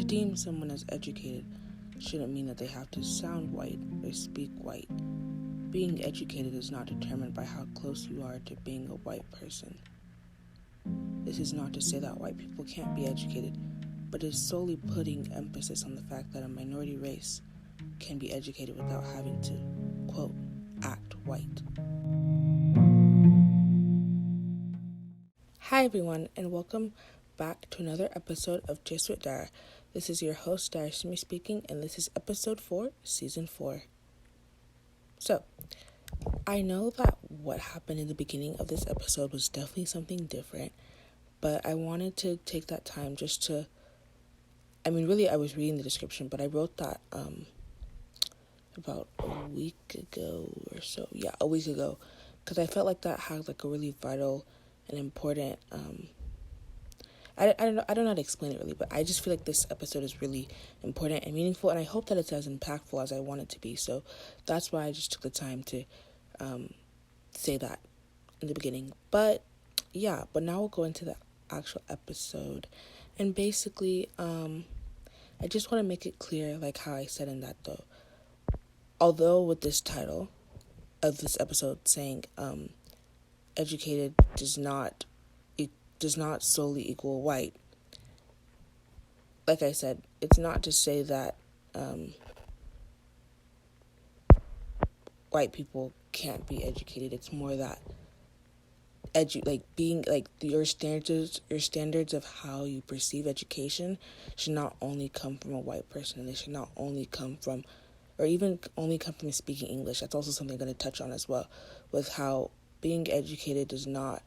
deem someone as educated shouldn't mean that they have to sound white or speak white. Being educated is not determined by how close you are to being a white person. This is not to say that white people can't be educated, but is solely putting emphasis on the fact that a minority race can be educated without having to, quote, act white. Hi everyone, and welcome back to another episode of Just with Dara. This is your host, Dara speaking, and this is episode 4, season 4. So, I know that what happened in the beginning of this episode was definitely something different, but I wanted to take that time just to, I was reading the description, but I wrote that about a week ago or so. Yeah, a week ago, because I felt like that had like a really vital and important, I don't know how to explain it really, but I just feel like this episode is really important and meaningful, and I hope that it's as impactful as I want it to be. So that's why I just took the time to say that in the beginning. But now we'll go into the actual episode. And basically, I just want to make it clear, like how I said in that though. Although with this title of this episode saying educated does not solely equal white, like I said, it's not to say that white people can't be educated. It's more that your standards of how you perceive education should not only come from a white person, and they should not only come from, or even only come from speaking English. That's also something I'm going to touch on as well, with how being educated does not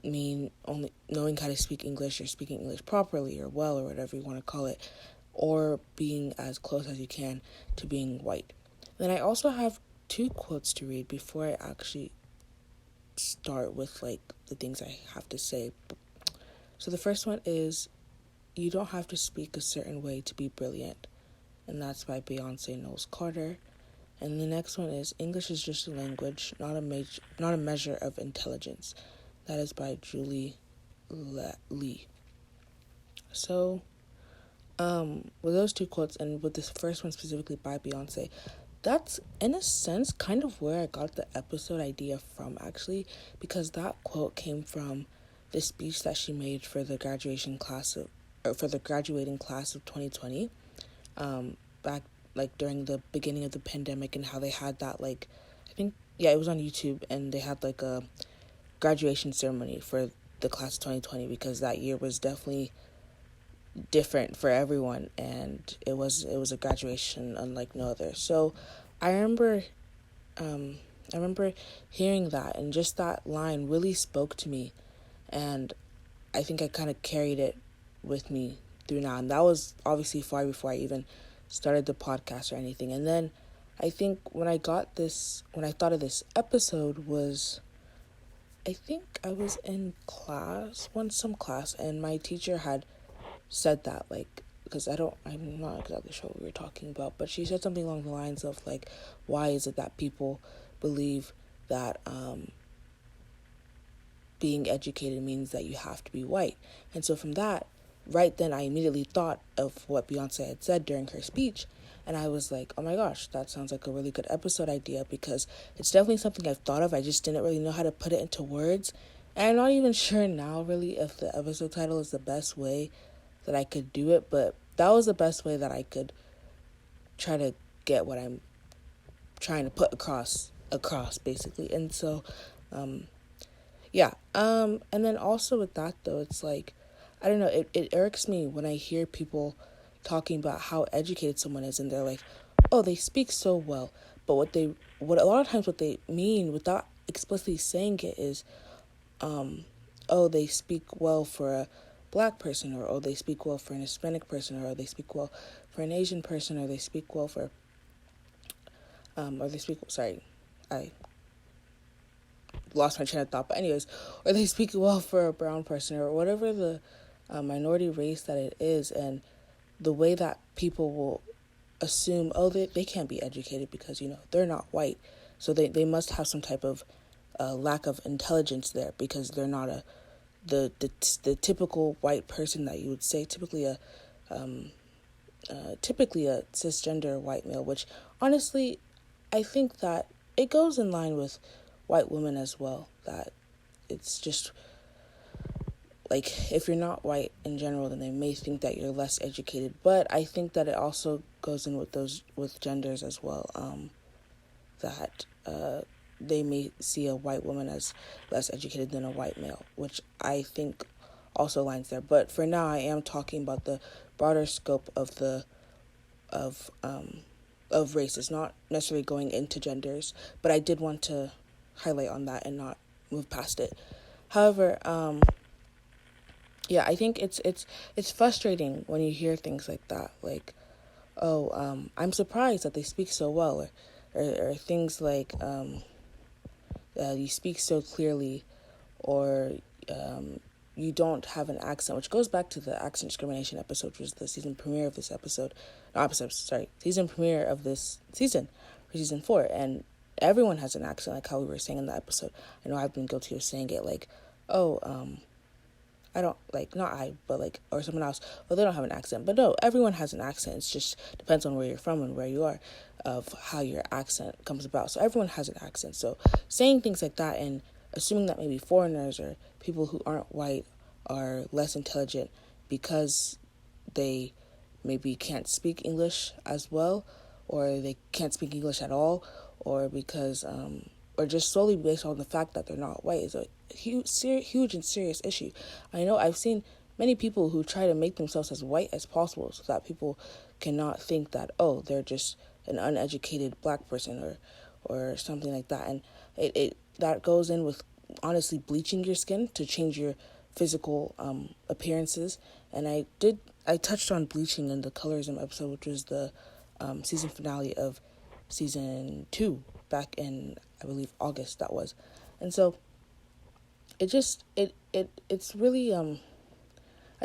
mean only knowing how to speak English or speaking English properly or well or whatever you want to call it, or being as close as you can to being white. Then I also have 2 quotes to read before I actually start with like the things I have to say. So the first one is, "You don't have to speak a certain way to be brilliant," and that's by Beyoncé Knowles Carter. And the next one is, "English is just a language, not a measure of intelligence." That is by Julie Lee. So, with those 2 quotes, and with this first one specifically by Beyoncé, that's, in a sense, kind of where I got the episode idea from, actually, because that quote came from the speech that she made for the graduating class of 2020, back, like, during the beginning of the pandemic, and how they had that, like, it was on YouTube, and they had, like, a graduation ceremony for the class of 2020, because that year was definitely different for everyone, and it was a graduation unlike no other. So I remember hearing that, and just that line really spoke to me, and I think I kind of carried it with me through now. And that was obviously far before I even started the podcast or anything. And then I think when I thought of this episode was, I think I was in some class, and my teacher had said that, like, because I'm not exactly sure what we were talking about, but she said something along the lines of, like, why is it that people believe that being educated means that you have to be white? And so from that, right then, I immediately thought of what Beyoncé had said during her speech, and I was like, oh my gosh, that sounds like a really good episode idea, because it's definitely something I've thought of. I just didn't really know how to put it into words. And I'm not even sure now, really, if the episode title is the best way that I could do it, but that was the best way that I could try to get what I'm trying to put across, basically. And so, and then also with that, though, it's like, I don't know, it irks me when I hear people talking about how educated someone is, and they're like, oh, they speak so well. But what a lot of times what they mean without explicitly saying it is, oh, they speak well for a Black person, or oh, they speak well for an Hispanic person, or oh, they speak well for an Asian person, or they speak well for, I lost my train of thought, but anyways, or they speak well for a brown person, or whatever the minority race that it is. And the way that people will assume, oh, they can't be educated because, they're not white, so they must have some type of lack of intelligence there, because they're not the typical white person that you would say, typically a typically a cisgender white male, which honestly, I think that it goes in line with white women as well, that it's just like if you're not white in general, then they may think that you're less educated. But I think that it also goes in with those with genders as well, that they may see a white woman as less educated than a white male, which I think also lines there. But for now, I am talking about the broader scope of the of races, not necessarily going into genders. But I did want to highlight on that and not move past it. However, yeah, I think it's frustrating when you hear things like that, like, oh, I'm surprised that they speak so well, or things like, you speak so clearly, or you don't have an accent, which goes back to the accent discrimination episode, which was the season premiere of this episode, season premiere of this season, for season 4, and everyone has an accent, like how we were saying in the episode. I know I've been guilty of saying it, like, oh, I don't, like, not I, but, like, or someone else, well, they don't have an accent. But no, everyone has an accent. It's just depends on where you're from and where you are, of how your accent comes about. So everyone has an accent. So saying things like that and assuming that maybe foreigners or people who aren't white are less intelligent because they maybe can't speak English as well, or they can't speak English at all, or because, or just solely based on the fact that they're not white is a huge and serious issue. I know I've seen many people who try to make themselves as white as possible so that people cannot think that, oh, they're just an uneducated black person or something like that. And it that goes in with honestly bleaching your skin to change your physical appearances. And I touched on bleaching in the colorism episode, which was the season finale of season 2 back in, I believe, August that was. And so it's really I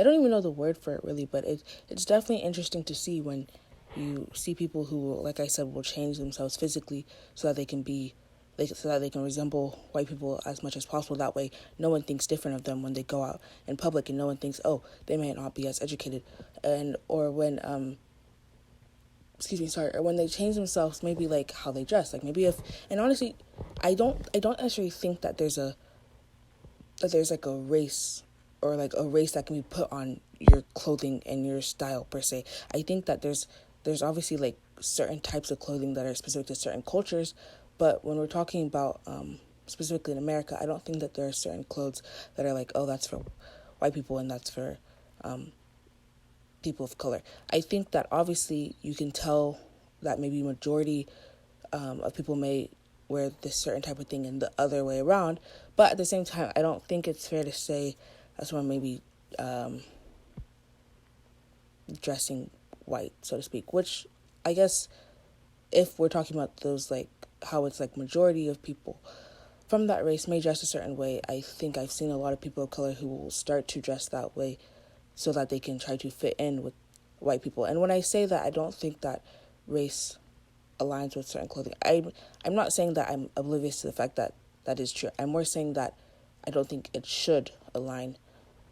don't even know the word for it really, but it's definitely interesting to see when you see people who, like I said, will change themselves physically so that they can resemble white people as much as possible. That way no one thinks different of them when they go out in public, and no one thinks, oh, they may not be as educated, or when or when they change themselves, maybe like how they dress, like maybe and honestly, I don't necessarily think that there's like a race, or like a race that can be put on your clothing and your style per se. I think that there's obviously like certain types of clothing that are specific to certain cultures, but when we're talking about specifically in America, I don't think that there are certain clothes that are like, oh, that's for white people and that's for people of color. I think that obviously you can tell that maybe majority of people may wear this certain type of thing and the other way around, but at the same time, I don't think it's fair to say that someone may be dressing white, so to speak, which I guess if we're talking about those, like how it's like majority of people from that race may dress a certain way, I think I've seen a lot of people of color who will start to dress that way so that they can try to fit in with white people. And when I say that, I don't think that race aligns with certain clothing. I'm not saying that I'm oblivious to the fact that that is true. I'm more saying that I don't think it should align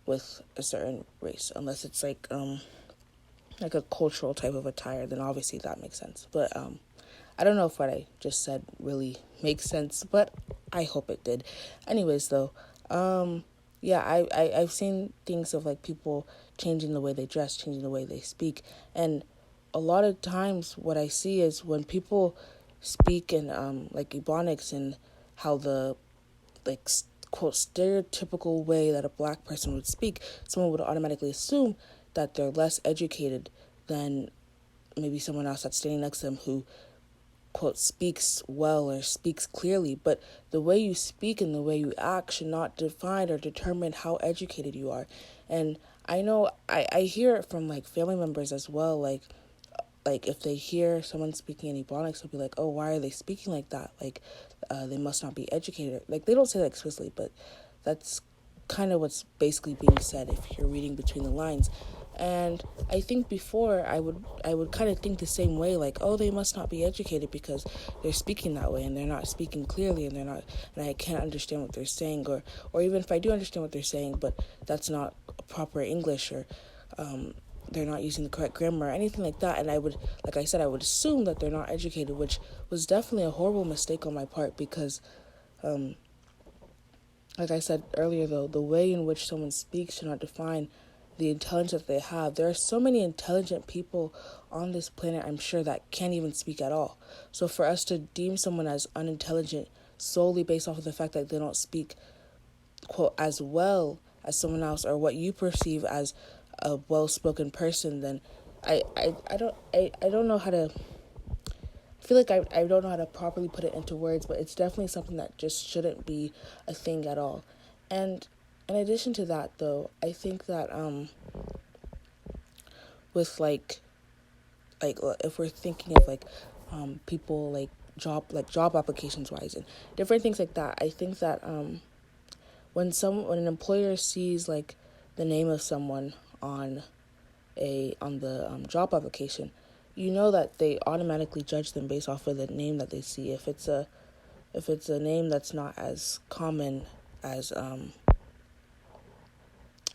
with a certain race unless it's like a cultural type of attire. Then obviously that makes sense. But I don't know if what I just said really makes sense, but I hope it did. Anyways, though, yeah, I've seen things of like people changing the way they dress, changing the way they speak, and a lot of times what I see is when people speak in like Ebonics and how the like quote stereotypical way that a black person would speak, someone would automatically assume that they're less educated than maybe someone else that's standing next to them who quote speaks well or speaks clearly. But the way you speak and the way you act should not define or determine how educated you are. And I know I hear it from like family members as well, like if they hear someone speaking in Ebonics, they'll be like, oh, why are they speaking like that? Like, they must not be educated. Like, they don't say that explicitly, but that's kind of what's basically being said if you're reading between the lines. And I think before I would kind of think the same way, like, oh, they must not be educated because they're speaking that way and they're not speaking clearly and I can't understand what they're saying, or even if I do understand what they're saying, but that's not proper English, or they're not using the correct grammar or anything like that. And I would, like I said, I would assume that they're not educated, which was definitely a horrible mistake on my part because, like I said earlier, though, the way in which someone speaks should not define the intelligence that they have. There are so many intelligent people on this planet, I'm sure, that can't even speak at all. So for us to deem someone as unintelligent solely based off of the fact that they don't speak, quote, as well as someone else, or what you perceive as a well-spoken person, then I don't know how to, I feel like I don't know how to properly put it into words, but it's definitely something that just shouldn't be a thing at all. And in addition to that, though, I think that with if we're thinking of people job applications wise and different things like that, I think that when an employer sees like the name of someone on the job application, you know that they automatically judge them based off of the name that they see. If it's a name that's not as common as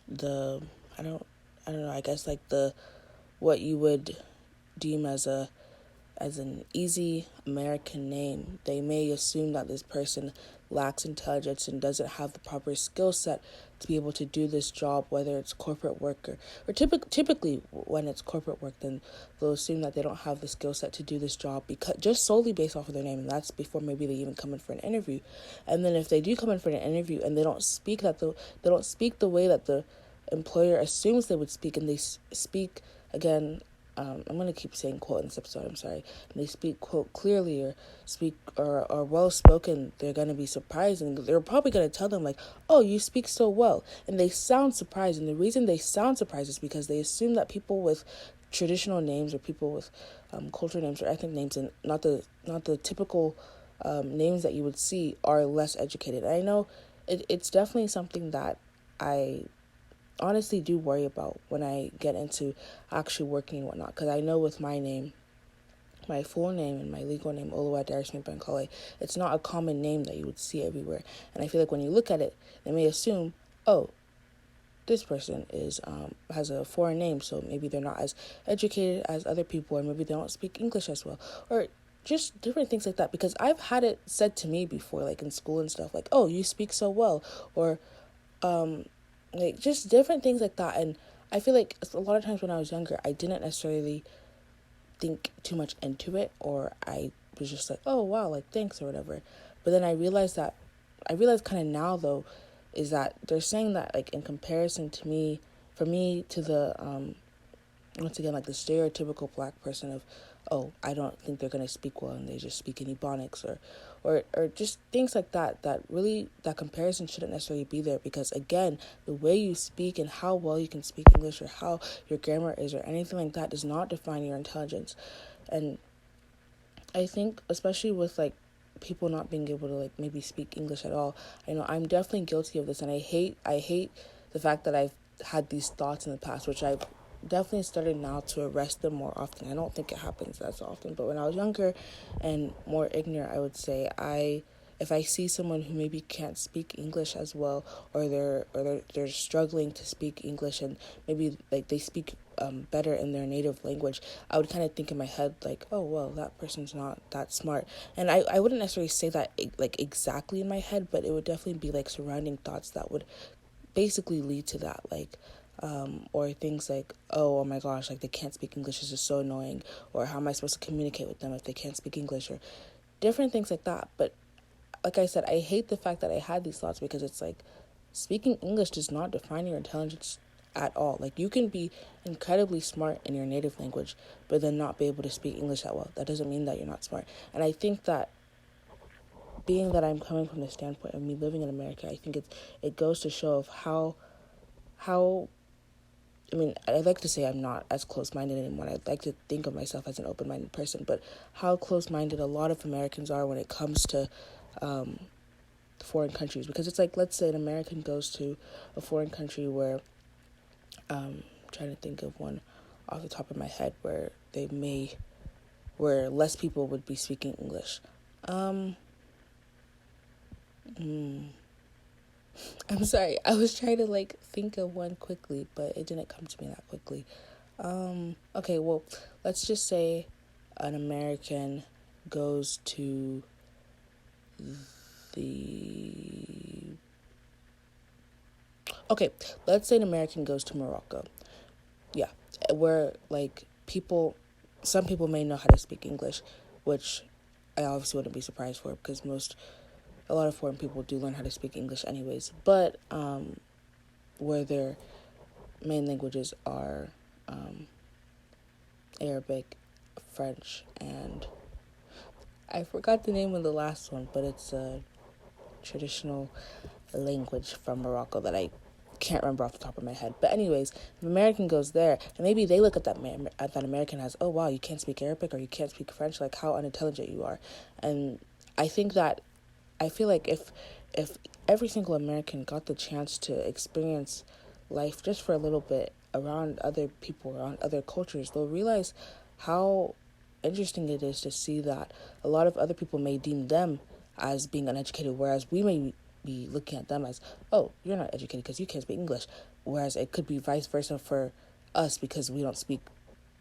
the I don't know, I guess like the what you would deem as an easy American name, they may assume that this person lacks intelligence and doesn't have the proper skill set to be able to do this job, whether it's corporate work or typically when it's corporate work, then they'll assume that they don't have the skill set to do this job because just solely based off of their name, and that's before maybe they even come in for an interview. And then if they do come in for an interview and they don't speak the way that the employer assumes they would speak, and they speak again, I'm going to keep saying quote in this episode, I'm sorry, and they speak quote clearly or speak or well spoken, they're going to be surprised, and they're probably going to tell them like, oh, you speak so well, and they sound surprised. And the reason they sound surprised is because they assume that people with traditional names or people with cultural names or ethnic names, and not the typical names that you would see, are less educated. And I know it's definitely something that I honestly do worry about when I get into actually working and whatnot, because I know with my name, my full name and my legal name, Dara, it's not a common name that you would see everywhere. And I feel like when you look at it, they may assume, oh, this person has a foreign name, so maybe they're not as educated as other people, or maybe they don't speak English as well, or just different things like that. Because I've had it said to me before, like in school and stuff, like, oh, you speak so well, or like just different things like that. And I feel like a lot of times when I was younger, I didn't necessarily think too much into it, or I was just like, oh wow, like thanks or whatever. But then I realized kind of now though, is that they're saying that like in comparison to me, for me to the once again, like the stereotypical black person of, oh, I don't think they're gonna speak well and they just speak in Ebonics, or just things like that. That really, that comparison shouldn't necessarily be there, because again, the way you speak and how well you can speak English, or how your grammar is, or anything like that, does not define your intelligence. And I think especially with like people not being able to like maybe speak English at all, I know I'm definitely guilty of this, and I hate the fact that I've had these thoughts in the past, which I've definitely started now to arrest them more often. I don't think it happens as often, but when I was younger and more ignorant, I would say if I see someone who maybe can't speak English as well, or they're struggling to speak English, and maybe like they speak better in their native language, I would kind of think in my head like, oh well, that person's not that smart. And I wouldn't necessarily say that like exactly in my head, but it would definitely be like surrounding thoughts that would basically lead to that, like or things like, oh my gosh, like they can't speak English, is just so annoying, or how am I supposed to communicate with them if they can't speak English, or different things like that. But like I said, I hate the fact that I had these thoughts, because it's like speaking English does not define your intelligence at all. Like you can be incredibly smart in your native language, but then not be able to speak English that well. That doesn't mean that you're not smart. And I think that, being that I'm coming from the standpoint of me living in America, I think it goes to show of how I mean, I'd like to say I'm not as close-minded anymore. I'd like to think of myself as an open-minded person, but how close-minded a lot of Americans are when it comes to foreign countries. Because it's like, let's say an American goes to a foreign country where, I'm trying to think of one off the top of my head where where less people would be speaking English. I'm sorry, I was trying to like think of one quickly, but it didn't come to me that quickly. Okay, well, let's just say an American goes to the. Okay, let's say an American goes to Morocco. Yeah, where like some people may know how to speak English, which I obviously wouldn't be surprised for because a lot of foreign people do learn how to speak English anyways. But where their main languages are Arabic, French, and I forgot the name of the last one, but it's a traditional language from Morocco that I can't remember off the top of my head. But anyways, if an American goes there, and maybe they look at that American as, oh wow, you can't speak Arabic or you can't speak French, like how unintelligent you are. And I think that I feel like if every single American got the chance to experience life just for a little bit around other people, around other cultures, they'll realize how interesting it is to see that a lot of other people may deem them as being uneducated, whereas we may be looking at them as, oh, you're not educated because you can't speak English, whereas it could be vice versa for us because we don't speak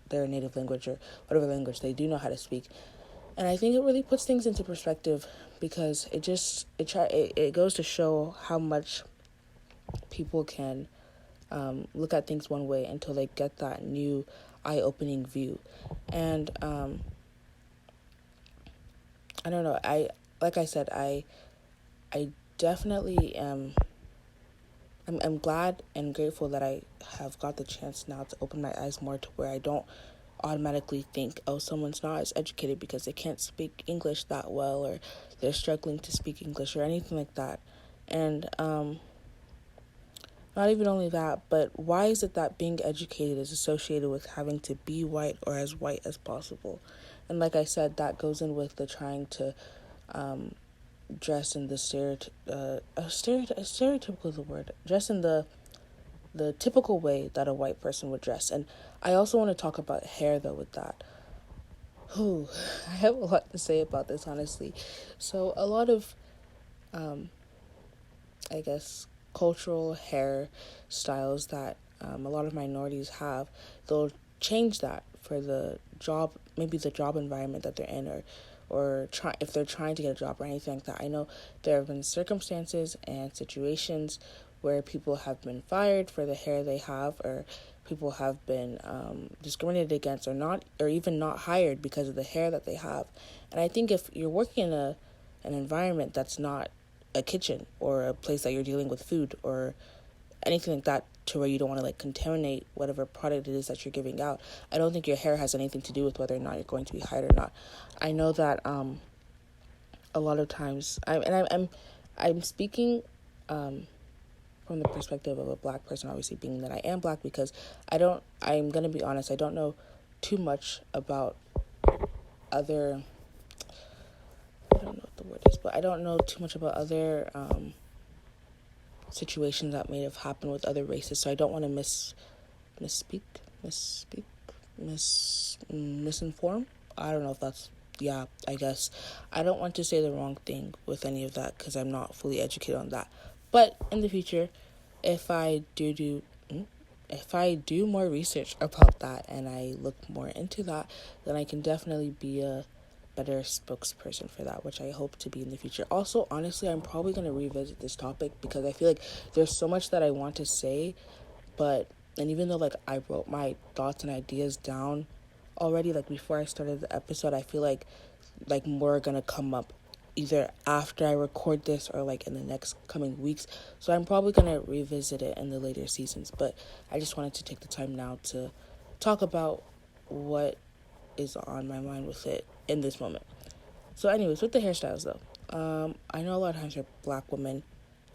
their native language or whatever language they do know how to speak. And I think it really puts things into perspective because it goes to show how much people can look at things one way until they get that new eye-opening view. And I don't know. Like I said, I definitely am. I'm glad and grateful that I have got the chance now to open my eyes more to where I don't automatically think, oh, someone's not as educated because they can't speak English that well or they're struggling to speak English or anything like that. And not even only that, but why is it that being educated is associated with having to be white or as white as possible? And like I said, that goes in with the trying to dress in the stereotypical is the word. Dress in the typical way that a white person would dress. And I also want to talk about hair though with that. Whew, I have a lot to say about this, honestly. So a lot of I guess cultural hair styles that a lot of minorities have, they'll change that for the job, maybe the job environment that they're in, or try if they're trying to get a job or anything like that. I know there have been circumstances and situations where people have been fired for the hair they have, or people have been discriminated against, or even not hired because of the hair that they have. And I think if you're working in an environment that's not a kitchen or a place that you're dealing with food or anything like that to where you don't want to like contaminate whatever product it is that you're giving out, I don't think your hair has anything to do with whether or not you're going to be hired or not. I know that a lot of times I'm speaking from the perspective of a black person, obviously being that I am black, because I'm gonna be honest, I don't know too much about other I don't know what the word is, but I don't know too much about other situations that may have happened with other races, so I don't want to misinform. I don't know if that's, yeah, I guess. I don't want to say the wrong thing with any of that because I'm not fully educated on that. But in the future, if I if I do more research about that and I look more into that, then I can definitely be a better spokesperson for that, which I hope to be in the future. Also, honestly, I'm probably going to revisit this topic because I feel like there's so much that I want to say, and even though like I wrote my thoughts and ideas down already, like before I started the episode, I feel like more are going to come up either after I record this or like in the next coming weeks. So I'm probably going to revisit it in the later seasons, but I just wanted to take the time now to talk about what is on my mind with it in this moment. So anyways, with the hairstyles though, I know a lot of times for black women,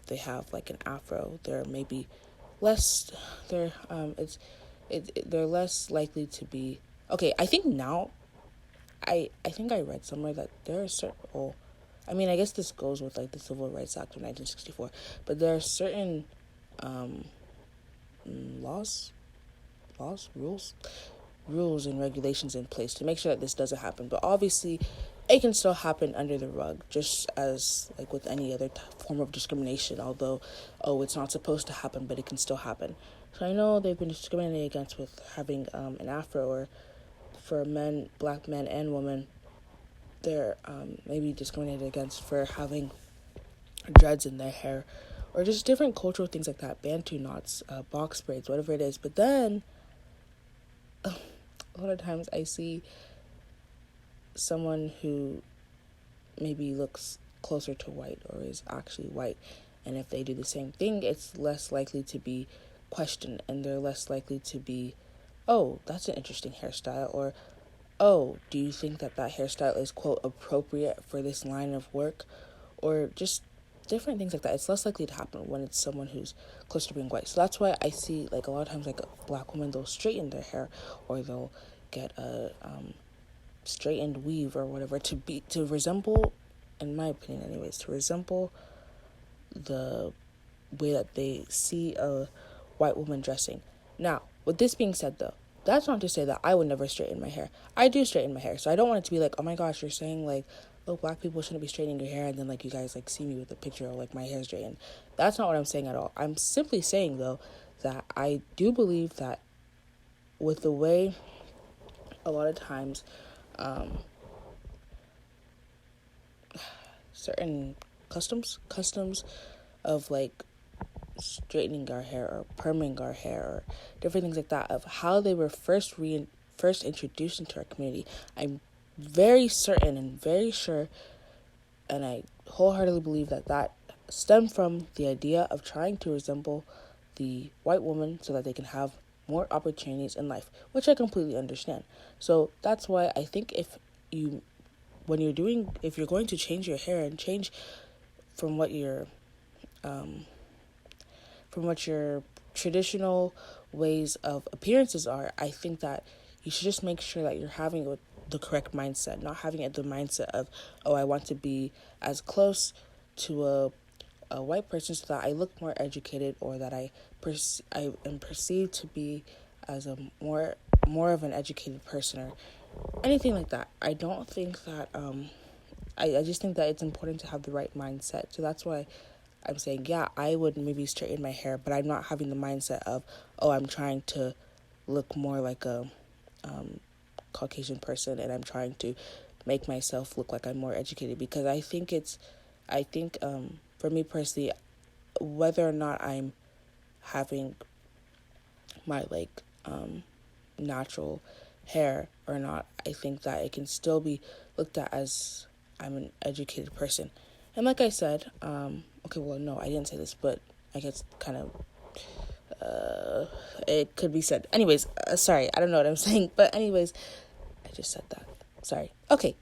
they have like an afro. They're maybe less, they're less likely to be, okay, I think now, I think I read somewhere that there are certain, I mean, I guess this goes with like the Civil Rights Act of 1964, but there are certain laws, rules and regulations in place to make sure that this doesn't happen. But obviously, it can still happen under the rug, just as like with any other form of discrimination. Although, it's not supposed to happen, but it can still happen. So I know they've been discriminated against with having an afro, or for men, black men and women, they're maybe discriminated against for having dreads in their hair, or just different cultural things like that, bantu knots, box braids, whatever it is. But then, a lot of times I see someone who maybe looks closer to white or is actually white, and if they do the same thing, it's less likely to be questioned, and they're less likely to be, oh, that's an interesting hairstyle, or oh, do you think that hairstyle is, quote, appropriate for this line of work, or just different things like that. It's less likely to happen when it's someone who's close to being white. So that's why I see, like, a lot of times, like, a black woman, they'll straighten their hair, or they'll get a straightened weave or whatever to resemble, in my opinion anyways, to resemble the way that they see a white woman dressing. Now, with this being said, though, that's not to say that I would never straighten my hair. I do straighten my hair, so I don't want it to be like, oh my gosh, you're saying, like, oh, black people shouldn't be straightening your hair, and then, like, you guys, like, see me with a picture of, like, my hair straightened. That's not what I'm saying at all. I'm simply saying, though, that I do believe that with the way a lot of times certain customs of, like, straightening our hair or perming our hair or different things like that, of how they were first introduced into our community, I'm very certain and very sure, and I wholeheartedly believe that stemmed from the idea of trying to resemble the white woman so that they can have more opportunities in life, which I completely understand. So that's why I think if you're going to change your hair and change from what your traditional ways of appearances are, I think that you should just make sure that you're having the correct mindset, not having the mindset of, oh, I want to be as close to a white person so that I look more educated, or that I am perceived to be as a more of an educated person, or anything like that. I don't think that I just think that it's important to have the right mindset. So that's why I'm saying, yeah, I would maybe straighten my hair, but I'm not having the mindset of, oh, I'm trying to look more like a Caucasian person, and I'm trying to make myself look like I'm more educated. Because I think for me personally, whether or not I'm having my, like, natural hair or not, I think that it can still be looked at as I'm an educated person. And like I said, okay, well, no, I didn't say this, but I guess kind of it could be said. Anyways, sorry, I don't know what I'm saying, but anyways, I just said that. Sorry. Okay.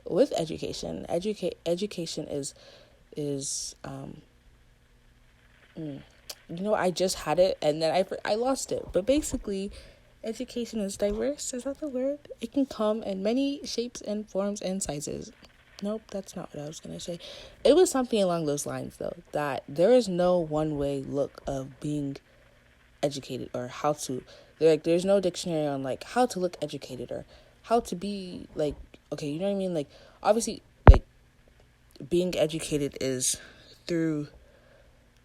With education, education is I just had it and then I lost it. But basically, education is diverse. Is that the word? It can come in many shapes and forms and sizes. Nope, that's not what I was going to say. It was something along those lines, though, that there is no one-way look of being educated, or how to, there's no dictionary on, like, how to look educated, or how to be, like, okay, you know what I mean? Like, obviously, like, being educated is through,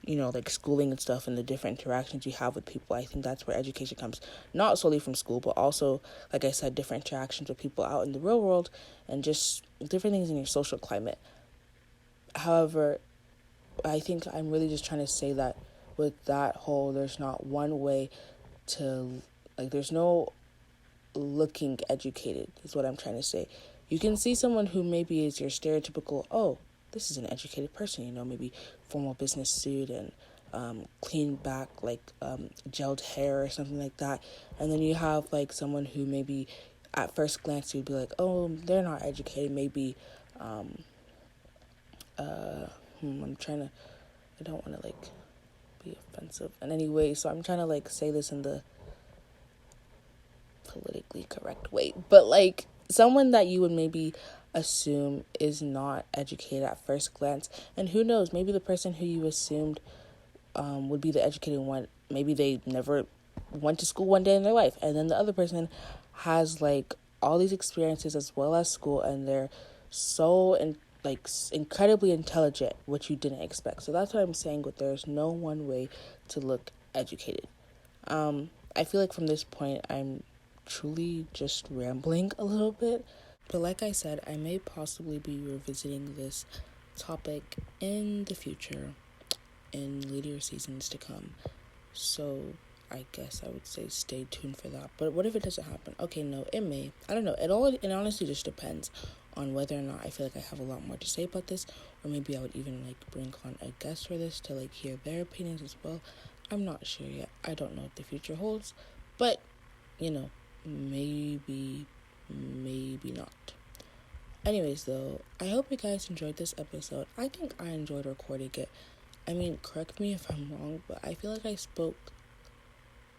like, schooling and stuff, and the different interactions you have with people. I think that's where education comes, not solely from school, but also, like I said, different interactions with people out in the real world, and just different things in your social climate. However, I think I'm really just trying to say that with that whole, there's not one way to, like, there's no looking educated, is what I'm trying to say. You can see someone who maybe is your stereotypical, oh, this is an educated person, maybe formal business suit and clean back, like, gelled hair or something like that. And then you have, like, someone who maybe at first glance you'd be like, oh, they're not educated. Maybe, I don't want to, like, be offensive in any way. So I'm trying to, like, say this in the politically correct way. But, like, someone that you would maybe assume is not educated at first glance. And who knows, maybe the person who you assumed would be the educated one, maybe they never went to school one day in their life. And then the other person has, like, all these experiences as well as school, and they're so incredibly intelligent, which you didn't expect. So that's what I'm saying with there's no one way to look educated. I feel like from this point I'm truly just rambling a little bit, but like I said, I may possibly be revisiting this topic in the future, in later seasons to come. So I guess I would say stay tuned for that. But what if it doesn't happen? Okay, no, it may. I don't know. It honestly just depends on whether or not I feel like I have a lot more to say about this, or maybe I would even bring on a guest for this to hear their opinions as well. I'm not sure yet. I don't know what the future holds, but maybe not. Anyways, though, I hope you guys enjoyed this episode. I think I enjoyed recording it. I mean, correct me if I'm wrong, but I feel like I spoke...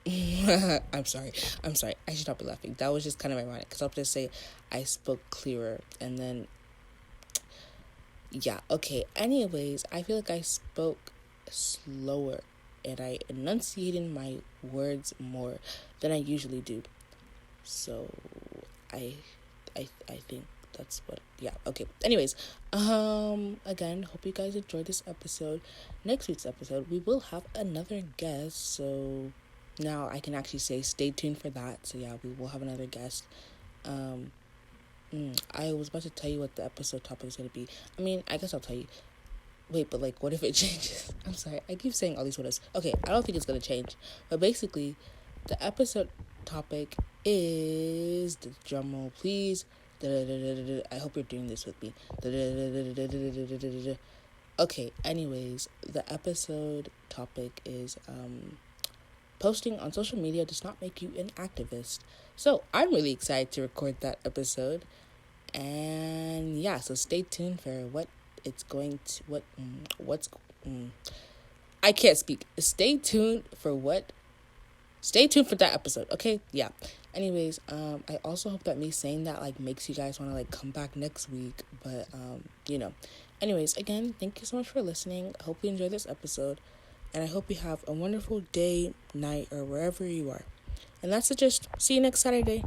I'm sorry. I should not be laughing. That was just kind of ironic, because I'll just say I spoke clearer, and then... Yeah, okay. Anyways, I feel like I spoke slower, and I enunciated my words more than I usually do. So, I think that's what, yeah, okay. Anyways, again, hope you guys enjoyed this episode. Next week's episode, we will have another guest, so now I can actually say stay tuned for that. So yeah, we will have another guest. I was about to tell you what the episode topic is going to be. I mean, I guess I'll tell you. Wait, but what if it changes? I'm sorry, I keep saying all these what ifs. Okay, I don't think it's going to change, but basically, the episode topic is, the drum roll please, I hope you're doing this with me. Okay, anyways, the episode topic is posting on social media does not make you an activist. So I'm really excited to record that episode, and yeah, so stay tuned for what it's going to I can't speak. Stay tuned for that episode, okay? Yeah. Anyways, I also hope that me saying that makes you guys want to come back next week, but anyways, again, thank you so much for listening. I hope you enjoyed this episode, and I hope you have a wonderful day, night, or wherever you are. And that's it. Just see you next Saturday.